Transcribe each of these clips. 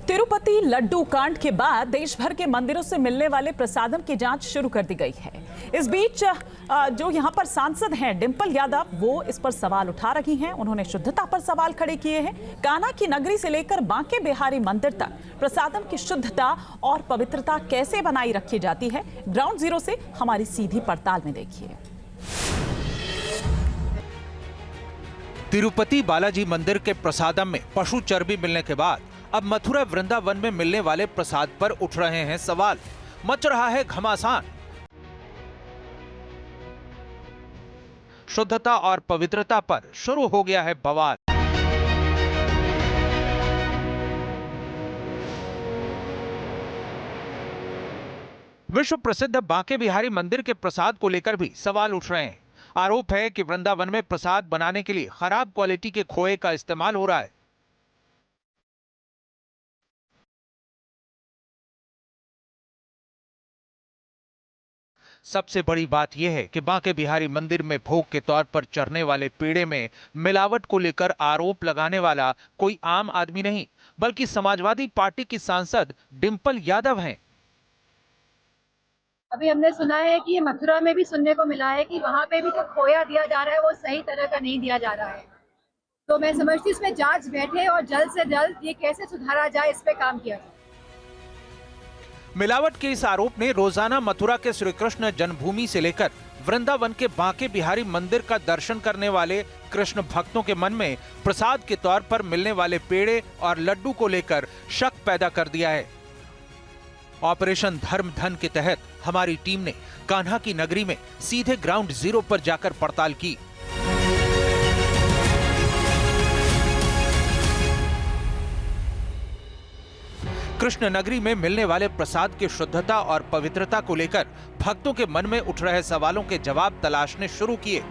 तिरुपति लड्डू कांड के बाद देश भर के मंदिरों से मिलने वाले प्रसादम की जांच शुरू कर दी गई है। इस बीच जो यहां पर सांसद हैं डिंपल यादव, वो इस पर सवाल उठा रही हैं। उन्होंने शुद्धता पर सवाल खड़े किए हैं। कान्हा की नगरी से लेकर बांके बिहारी मंदिर तक प्रसादम की शुद्धता और पवित्रता कैसे बनाई रखी जाती है, ग्राउंड जीरो से हमारी सीधी पड़ताल में देखिए। तिरुपति बालाजी मंदिर के प्रसादम में पशु चर्बी मिलने के बाद अब मथुरा वृंदावन में मिलने वाले प्रसाद पर उठ रहे हैं सवाल। मच रहा है घमासान। शुद्धता और पवित्रता पर शुरू हो गया है बवाल। विश्व प्रसिद्ध बांके बिहारी मंदिर के प्रसाद को लेकर भी सवाल उठ रहे हैं। आरोप है कि वृंदावन में प्रसाद बनाने के लिए खराब क्वालिटी के खोए का इस्तेमाल हो रहा है। सबसे बड़ी बात यह है कि बांके बिहारी मंदिर में भोग के तौर पर चढ़ने वाले पेड़े में मिलावट को लेकर आरोप लगाने वाला कोई आम आदमी नहीं, बल्कि समाजवादी पार्टी की सांसद डिंपल यादव हैं। अभी हमने सुना है कि मथुरा में भी सुनने को मिला है कि वहां पे भी जो खोया दिया जा रहा है वो सही तरह का नहीं दिया जा रहा है। तो मैं समझती हूँ इसमें जांच बैठे और जल्द से जल्द ये कैसे सुधारा जाए, इस पे काम किया जाए। मिलावट के इस आरोप ने रोजाना मथुरा के श्री कृष्ण जन्मभूमि से लेकर वृंदावन के बांके बिहारी मंदिर का दर्शन करने वाले कृष्ण भक्तों के मन में प्रसाद के तौर पर मिलने वाले पेड़े और लड्डू को लेकर शक पैदा कर दिया है। ऑपरेशन धर्म धन के तहत हमारी टीम ने कान्हा की नगरी में सीधे ग्राउंड जीरो पर जाकर पड़ताल की। कृष्ण नगरी में मिलने वाले प्रसाद की शुद्धता और पवित्रता को लेकर भक्तों के मन में उठ रहे सवालों के जवाब तलाशने शुरू किए।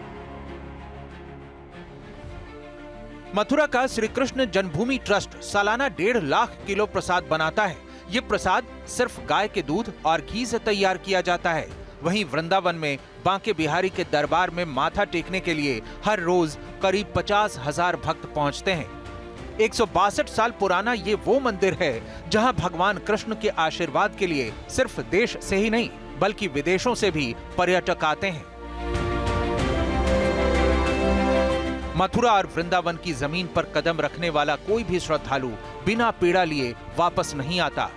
मथुरा का श्री कृष्ण जन्मभूमि ट्रस्ट सालाना 1.5 लाख किलो प्रसाद बनाता है। ये प्रसाद सिर्फ गाय के दूध और घी से तैयार किया जाता है। वहीं वृंदावन में बांके बिहारी के दरबार में माथा टेकने के लिए हर रोज करीब 50,000 भक्त पहुंचते हैं। 162 साल पुराना ये वो मंदिर है जहां भगवान कृष्ण के आशीर्वाद के लिए सिर्फ देश से ही नहीं बल्कि विदेशों से भी पर्यटक आते हैं। मथुरा और वृंदावन की जमीन पर कदम रखने वाला कोई भी श्रद्धालु बिना पेड़ा लिए वापस नहीं आता।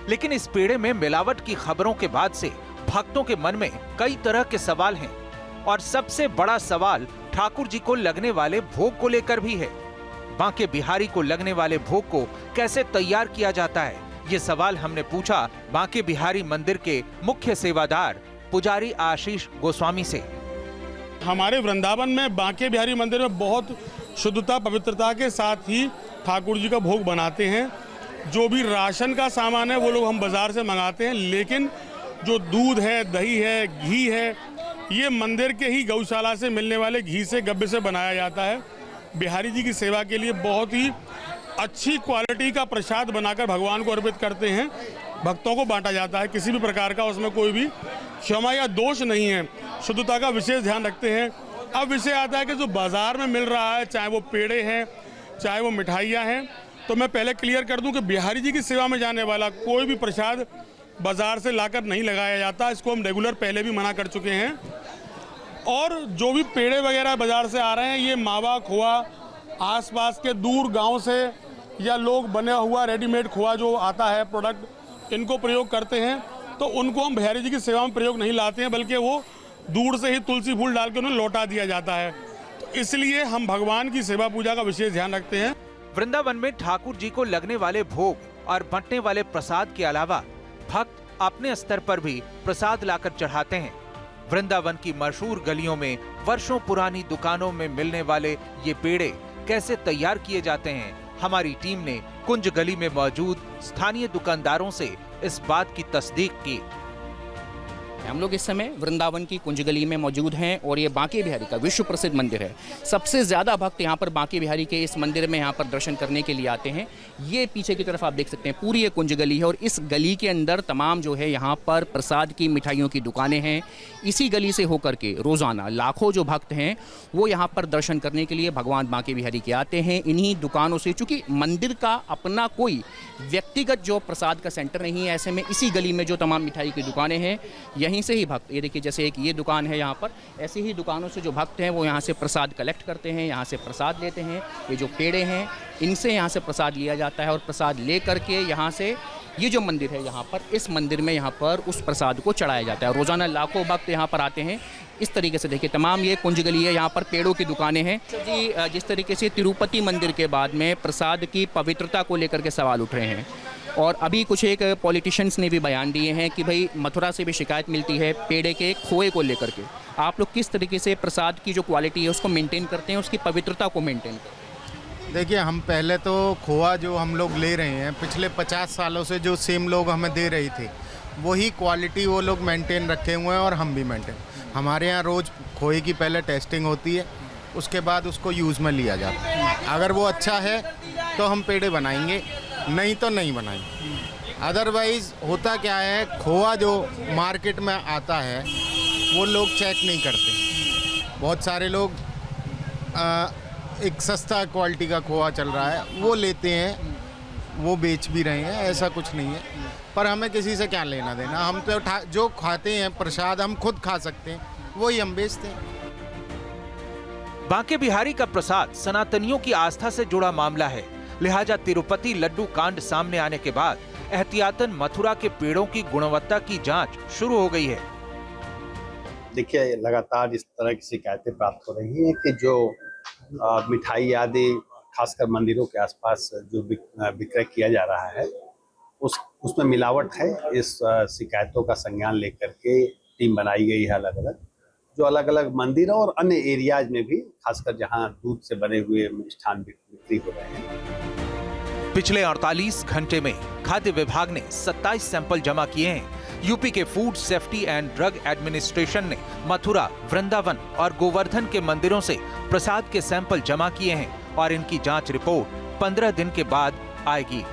लेकिन इस पेड़े में मिलावट की खबरों के बाद से भक्तों के मन में कई तरह के सवाल हैं और सबसे बड़ा सवाल ठाकुर जी को लगने वाले भोग को लेकर भी है। बांके बिहारी को लगने वाले भोग को कैसे तैयार किया जाता है, ये सवाल हमने पूछा बांके बिहारी मंदिर के मुख्य सेवादार पुजारी आशीष गोस्वामी से। हमारे वृंदावन में बांके बिहारी मंदिर में बहुत शुद्धता पवित्रता के साथ ही ठाकुर जी का भोग बनाते हैं। जो भी राशन का सामान है वो लोग हम बाजार से मंगाते हैं, लेकिन जो दूध है, दही है, घी है, ये मंदिर के ही गौशाला से मिलने वाले घी से गब्बे से बनाया जाता है। बिहारी जी की सेवा के लिए बहुत ही अच्छी क्वालिटी का प्रसाद बनाकर भगवान को अर्पित करते हैं, भक्तों को बांटा जाता है। किसी भी प्रकार का उसमें कोई भी क्षमा या दोष नहीं है, शुद्धता का विशेष ध्यान रखते हैं। अब विषय आता है कि जो बाजार में मिल रहा है, चाहे वो पेड़े हैं चाहे वो मिठाइयाँ हैं, तो मैं पहले क्लियर कर दूं कि बिहारी जी की सेवा में जाने वाला कोई भी प्रसाद बाजार से लाकर नहीं लगाया जाता। इसको हम रेगुलर पहले भी मना कर चुके हैं। और जो भी पेड़े वगैरह बाजार से आ रहे हैं, ये मावा खोआ आसपास के दूर गांव से या लोग बना हुआ रेडीमेड खोआ जो आता है प्रोडक्ट, इनको प्रयोग करते हैं। तो उनको हम बिहारी जी की सेवा में प्रयोग नहीं लाते हैं, बल्कि वो दूर से ही तुलसी फूल डाल के उन्हें लौटा दिया जाता है। तो इसलिए हम भगवान की सेवा पूजा का विशेष ध्यान रखते हैं। वृंदावन में ठाकुर जी को लगने वाले भोग और बंटने वाले प्रसाद के अलावा भक्त अपने स्तर पर भी प्रसाद लाकर चढ़ाते हैं। वृंदावन की मशहूर गलियों में वर्षों पुरानी दुकानों में मिलने वाले ये पेड़े कैसे तैयार किए जाते हैं, हमारी टीम ने कुंज गली में मौजूद स्थानीय दुकानदारों से इस बात की तस्दीक की। हम लोग इस समय वृंदावन की कुंज गली में मौजूद हैं और ये बांके बिहारी का विश्व प्रसिद्ध मंदिर है। सबसे ज़्यादा भक्त यहाँ पर बांके बिहारी के इस मंदिर में यहाँ पर दर्शन करने के लिए आते हैं। ये पीछे की तरफ आप देख सकते हैं, पूरी ये कुंज गली है और इस गली के अंदर तमाम जो है यहाँ पर प्रसाद की मिठाइयों की दुकानें हैं। इसी गली से होकर के रोज़ाना लाखों जो भक्त हैं वो यहाँ पर दर्शन करने के लिए भगवान बांके बिहारी के आते हैं। इन्हीं दुकानों से, चूँकि मंदिर का अपना कोई व्यक्तिगत जो प्रसाद का सेंटर नहीं है। ऐसे में इसी गली में जो तमाम मिठाई की दुकानें हैं, यहीं से ही भक्त, ये देखिए जैसे एक ये दुकान है यहाँ पर, ऐसी ही दुकानों से जो भक्त हैं वो यहाँ से प्रसाद कलेक्ट करते हैं, यहाँ से प्रसाद लेते हैं। ये जो पेड़े हैं इनसे यहाँ से प्रसाद लिया जाता है और प्रसाद ले करके यहाँ से ये जो मंदिर है यहाँ पर, इस मंदिर में यहाँ पर उस प्रसाद को चढ़ाया जाता है। रोज़ाना लाखों भक्त यहाँ पर आते हैं। इस तरीके से देखिए तमाम ये कुंज गली है, यहाँ पर पेड़ों की दुकानें हैं। जी, जिस तरीके से तिरुपति मंदिर के बाद में प्रसाद की पवित्रता को लेकर के सवाल उठ रहे हैं और अभी कुछ एक पॉलिटिशियंस ने भी बयान दिए हैं कि भाई मथुरा से भी शिकायत मिलती है पेड़े के खोए को लेकर के। आप लोग किस तरीके से प्रसाद की जो क्वालिटी है उसको मेंटेन करते हैं, उसकी पवित्रता को मेंटेन करते हैं? देखिए, हम पहले तो खोआ जो हम लोग ले रहे हैं पिछले 50 सालों से जो सेम लोग हमें दे रही थे वही क्वालिटी वो लोग मेंटेन रखे हुए हैं और हम भी मेंटेन। हमारे यहाँ रोज़ खोए की पहले टेस्टिंग होती है, उसके बाद उसको यूज़ में लिया जाता है। अगर वो अच्छा है तो हम पेड़े बनाएंगे, नहीं तो नहीं बनाएंगे। अदरवाइज़ होता क्या है, खोआ जो मार्केट में आता है वो लोग चेक नहीं करते। बहुत सारे लोग एक सस्ता क्वालिटी का खोआ चल रहा है वो लेते हैं, वो बेच भी रहे हैं, ऐसा कुछ नहीं है। पर हमें किसी से क्या लेना देना, हम तो जो खाते हैं प्रसाद हम खुद खा सकते हैं, वही हम बेचते हैं। बांके बिहारी का प्रसाद सनातनियों की आस्था से जुड़ा मामला है, लिहाजा तिरुपति लड्डू कांड सामने आने के बाद एहतियातन मथुरा के पेड़ों की गुणवत्ता की जांच शुरू हो गई है। देखिए, लगातार इस तरह की शिकायतें प्राप्त हो रही हैं कि जो मिठाई आदि खासकर मंदिरों के आसपास जो विक्रय किया जा रहा है उसमें मिलावट है। इस शिकायतों का संज्ञान लेकर के टीम बनाई गई है अलग अलग, जो अलग अलग मंदिर और अन्य एरियाज में भी, खासकर जहां दूध से बने हुए मिष्ठान बिक्री हो रहे हैं। पिछले 48 घंटे में खाद्य विभाग ने 27 सैंपल जमा किए हैं। यूपी के food safety and drug administration ने मथुरा, वृंदावन और गोवर्धन के मंदिरों से प्रसाद के सैंपल जमा किए हैं और इनकी जांच रिपोर्ट 15 दिन के बाद आएगी।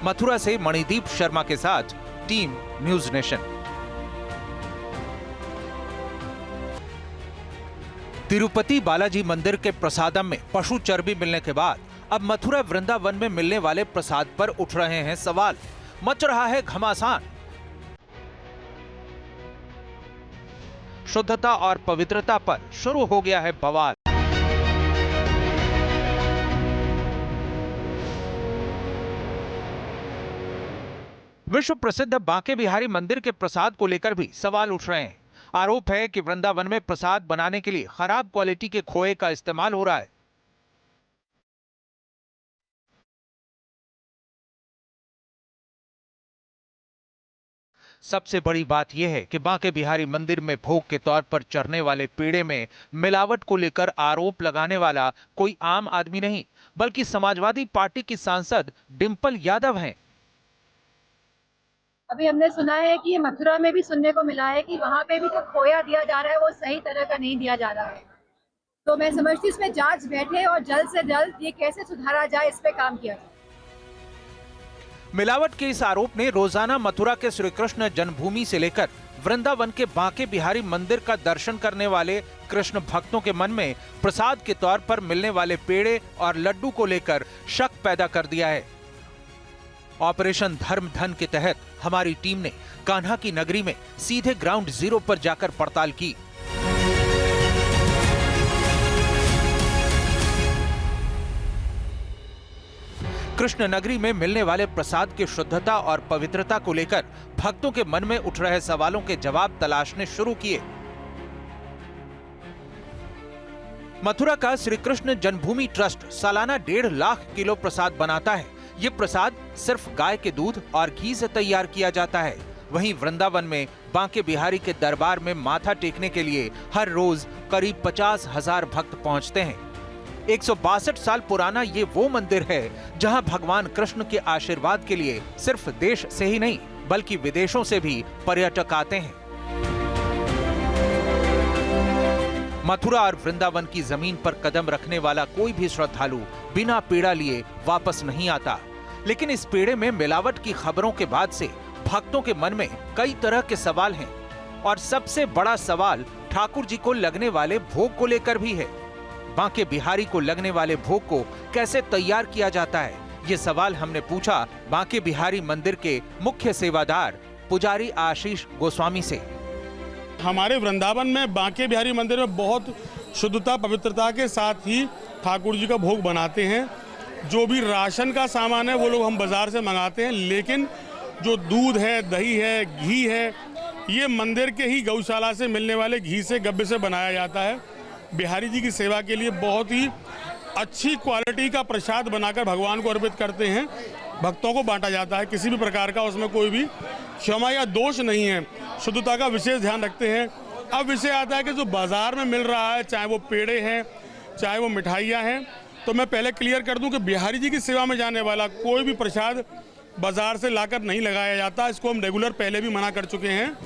मथुरा से मणिदीप शर्मा के साथ team news nation. Tirupati Balaji मंदिर के प्रसादम में पशु चर्बी मिलने के बाद अब मथुरा वृंदावन में मिलने वाले प्रसाद पर उठ रहे हैं सवाल, मच रहा है घमासान। शुद्धता और पवित्रता पर शुरू हो गया है बवाल। विश्व प्रसिद्ध बांके बिहारी मंदिर के प्रसाद को लेकर भी सवाल उठ रहे हैं। आरोप है कि वृंदावन में प्रसाद बनाने के लिए खराब क्वालिटी के खोए का इस्तेमाल हो रहा है। सबसे बड़ी बात यह है कि बांके बिहारी मंदिर में भोग के तौर पर चढ़ने वाले पेड़े में मिलावट को लेकर आरोप लगाने वाला कोई आम आदमी नहीं, बल्कि समाजवादी पार्टी की सांसद डिंपल यादव हैं। अभी हमने सुना है कि ये मथुरा में भी सुनने को मिला है कि वहाँ पे भी जो खोया दिया जा रहा है वो सही तरह का नहीं दिया जा रहा है। तो मैं समझती हूँ इसमें जांच बैठे और जल्द से जल्द ये कैसे सुधारा जाए, इस पे काम किया जाए। मिलावट के इस आरोप ने रोजाना मथुरा के श्री कृष्ण जन्मभूमि से लेकर वृंदावन के बांके बिहारी मंदिर का दर्शन करने वाले कृष्ण भक्तों के मन में प्रसाद के तौर पर मिलने वाले पेड़े और लड्डू को लेकर शक पैदा कर दिया है। ऑपरेशन धर्म धन के तहत हमारी टीम ने कान्हा की नगरी में सीधे ग्राउंड जीरो पर जाकर पड़ताल की। कृष्ण नगरी में मिलने वाले प्रसाद की शुद्धता और पवित्रता को लेकर भक्तों के मन में उठ रहे सवालों के जवाब तलाशने शुरू किए। मथुरा का श्री कृष्ण जन्मभूमि ट्रस्ट सालाना 1.5 लाख किलो प्रसाद बनाता है। ये प्रसाद सिर्फ गाय के दूध और घी से तैयार किया जाता है। वहीं वृंदावन में बांके बिहारी के दरबार में माथा टेकने के लिए हर रोज करीब 50,000 भक्त पहुंचते हैं। 162 साल पुराना ये वो मंदिर है जहां भगवान कृष्ण के आशीर्वाद के लिए सिर्फ देश से ही नहीं बल्कि विदेशों से भी पर्यटक आते हैं। मथुरा और वृंदावन की जमीन पर कदम रखने वाला कोई भी श्रद्धालु बिना पेड़ा लिए वापस नहीं आता। लेकिन इस पेड़े में मिलावट की खबरों के बाद से भक्तों के मन में कई तरह के सवाल हैं और सबसे बड़ा सवाल ठाकुर जी को लगने वाले भोग को लेकर भी है। बांके बिहारी को लगने वाले भोग को कैसे तैयार किया जाता है, ये सवाल हमने पूछा बांके बिहारी मंदिर के मुख्य सेवादार पुजारी आशीष गोस्वामी से। हमारे वृंदावन में बांके बिहारी मंदिर में बहुत शुद्धता पवित्रता के साथ ही ठाकुर जी का भोग बनाते हैं। जो भी राशन का सामान है वो लोग हम बाजार से मंगाते हैं, लेकिन जो दूध है, दही है, घी है, ये मंदिर के ही गौशाला से मिलने वाले घी से गब्बे से बनाया जाता है। बिहारी जी की सेवा के लिए बहुत ही अच्छी क्वालिटी का प्रसाद बनाकर भगवान को अर्पित करते हैं, भक्तों को बांटा जाता है। किसी भी प्रकार का उसमें कोई भी क्षमा या दोष नहीं है, शुद्धता का विशेष ध्यान रखते हैं। अब विषय आता है कि जो बाजार में मिल रहा है, चाहे वो पेड़े हैं, चाहे वो मिठाइयाँ हैं, तो मैं पहले क्लियर कर दूं कि बिहारी जी की सेवा में जाने वाला कोई भी प्रसाद बाजार से लाकर नहीं लगाया जाता। इसको हम रेगुलर पहले भी मना कर चुके हैं।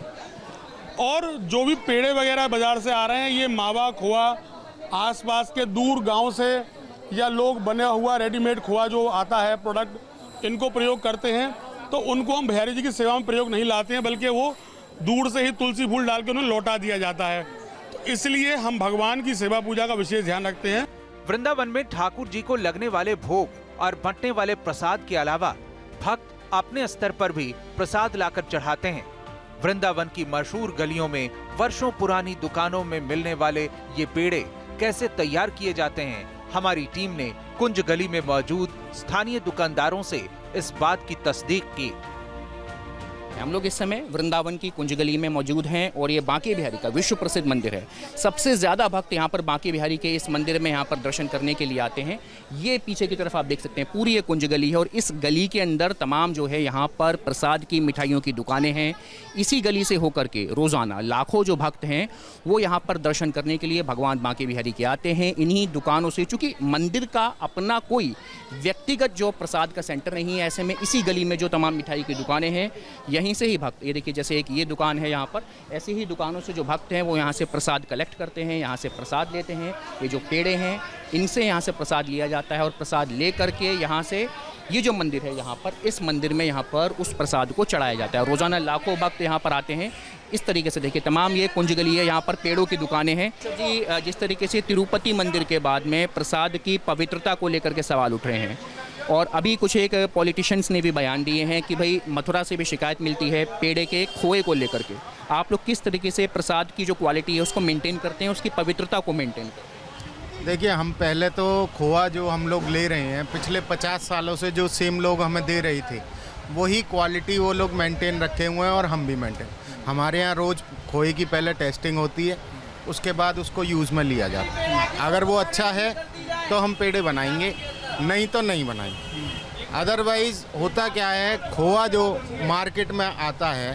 और जो भी पेड़े वगैरह बाजार से आ रहे हैं, ये मावा खोआ आसपास के दूर गांव से या लोग बना हुआ रेडीमेड खोआ जो आता है प्रोडक्ट, इनको प्रयोग करते हैं। तो उनको हम बिहारी जी की सेवा में प्रयोग नहीं लाते हैं, बल्कि वो दूर से ही तुलसी फूल डाल के उन्हें लौटा दिया जाता है। तो इसलिए हम भगवान की सेवा पूजा का विशेष ध्यान रखते हैं। वृंदावन में ठाकुर जी को लगने वाले भोग और बंटने वाले प्रसाद के अलावा भक्त अपने स्तर पर भी प्रसाद लाकर चढ़ाते हैं। वृंदावन की मशहूर गलियों में वर्षों पुरानी दुकानों में मिलने वाले ये पेड़े कैसे तैयार किए जाते हैं, हमारी टीम ने कुंज गली में मौजूद स्थानीय दुकानदारों से इस बात की तस्दीक की। हम लोग इस समय वृंदावन की कुंज गली में मौजूद हैं और ये बांके बिहारी का विश्व प्रसिद्ध मंदिर है। सबसे ज़्यादा भक्त यहाँ पर बांके बिहारी के इस मंदिर में यहाँ पर दर्शन करने के लिए आते हैं। ये पीछे की तरफ आप देख सकते हैं, पूरी ये कुंज गली है और इस गली के अंदर तमाम जो है यहाँ पर प्रसाद की मिठाइयों की दुकानें हैं। इसी गली से होकर के रोज़ाना लाखों जो भक्त हैं वो यहाँ पर दर्शन करने के लिए भगवान बांके बिहारी के आते हैं। इन्हीं दुकानों से, चूँकि मंदिर का अपना कोई व्यक्तिगत जो प्रसाद का सेंटर नहीं है, ऐसे में इसी गली में जो तमाम मिठाई की दुकानें हैं, यहीं से ही भक्त, ये देखिए जैसे एक ये दुकान है यहाँ पर, ऐसी ही दुकानों से जो भक्त हैं वो यहाँ से प्रसाद कलेक्ट करते हैं, यहाँ से प्रसाद लेते हैं। ये जो पेड़े हैं इनसे यहाँ से प्रसाद लिया जाता है और प्रसाद ले करके यहाँ से ये जो मंदिर है यहाँ पर, इस मंदिर में यहाँ पर उस प्रसाद को चढ़ाया जाता है। रोज़ाना लाखों भक्त यहाँ पर आते हैं। इस तरीके से देखिए तमाम ये कुंज गली है, यहाँ पर पेड़ों की दुकानें हैं। जी, जिस तरीके से तिरुपति मंदिर के बाद में प्रसाद की पवित्रता को लेकर के सवाल उठ रहे हैं और अभी कुछ एक पॉलिटिशियंस ने भी बयान दिए हैं कि भाई मथुरा से भी शिकायत मिलती है पेड़े के खोए को लेकर के। आप लोग किस तरीके से प्रसाद की जो क्वालिटी है उसको मेंटेन करते हैं, उसकी पवित्रता को मेंटेन करते हैं? देखिए, हम पहले तो खोआ जो हम लोग ले रहे हैं, पिछले 50 सालों से जो सेम लोग हमें दे रही थे, वही क्वालिटी वो लोग मेंटेन रखे हुए हैं और हम भी मेंटेन। हमारे यहाँ रोज़ खोए की पहले टेस्टिंग होती है, उसके बाद उसको यूज़ में लिया जाता है। अगर वो अच्छा है तो हम पेड़े बनाएंगे, नहीं तो नहीं बनाएंगे। अदरवाइज़ होता क्या है, खोआ जो मार्केट में आता है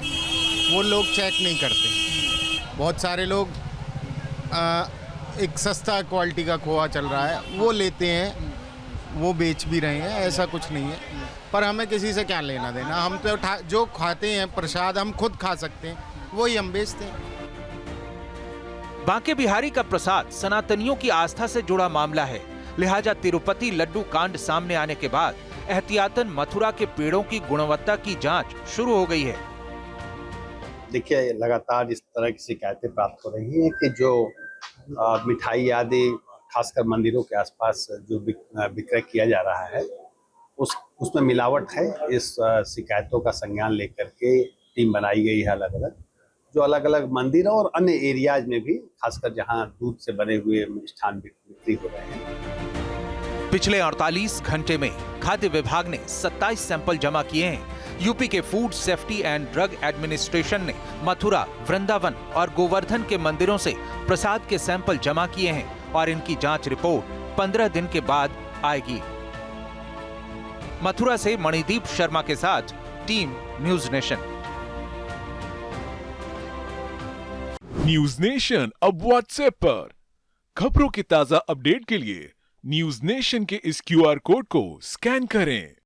वो लोग चेक नहीं करते। बहुत सारे लोग एक सस्ता क्वालिटी का खोआ चल रहा है वो लेते हैं, वो बेच भी रहे हैं, ऐसा कुछ नहीं है। पर हमें किसी से क्या लेना देना, हम तो जो खाते हैं प्रसाद हम खुद खा सकते हैं, वही हम बेचते हैं। बांके बिहारी का प्रसाद सनातनियों की आस्था से जुड़ा मामला है, लिहाजा तिरुपति लड्डू कांड सामने आने के बाद एहतियातन मथुरा के पेड़ों की गुणवत्ता की जांच शुरू हो गई है। देखिए, लगातार इस तरह की शिकायतें प्राप्त हो रही हैं कि जो मिठाई आदि खासकर मंदिरों के आसपास जो विक्रय किया जा रहा है उसमें मिलावट है। इस शिकायतों का संज्ञान लेकर के टीम बनाई गई है अलग अलग, जो अलग अलग मंदिरों और अन्य एरियाज में भी, खासकर जहां दूध से बने हुए मिष्ठान बिक्री हो रहे हैं। पिछले 48 घंटे में खाद्य विभाग ने 27 सैंपल जमा किए हैं। यूपी के food safety and drug administration ने मथुरा, वृंदावन और गोवर्धन के मंदिरों से प्रसाद के सैंपल जमा किए हैं और इनकी जांच रिपोर्ट 15 दिन के बाद आएगी। मथुरा से मणिदीप शर्मा के साथ team news nation. News nation अब व्हाट्सएप पर खबरों की ताजा अपडेट के लिए न्यूज नेशन के इस QR कोड को स्कैन करें।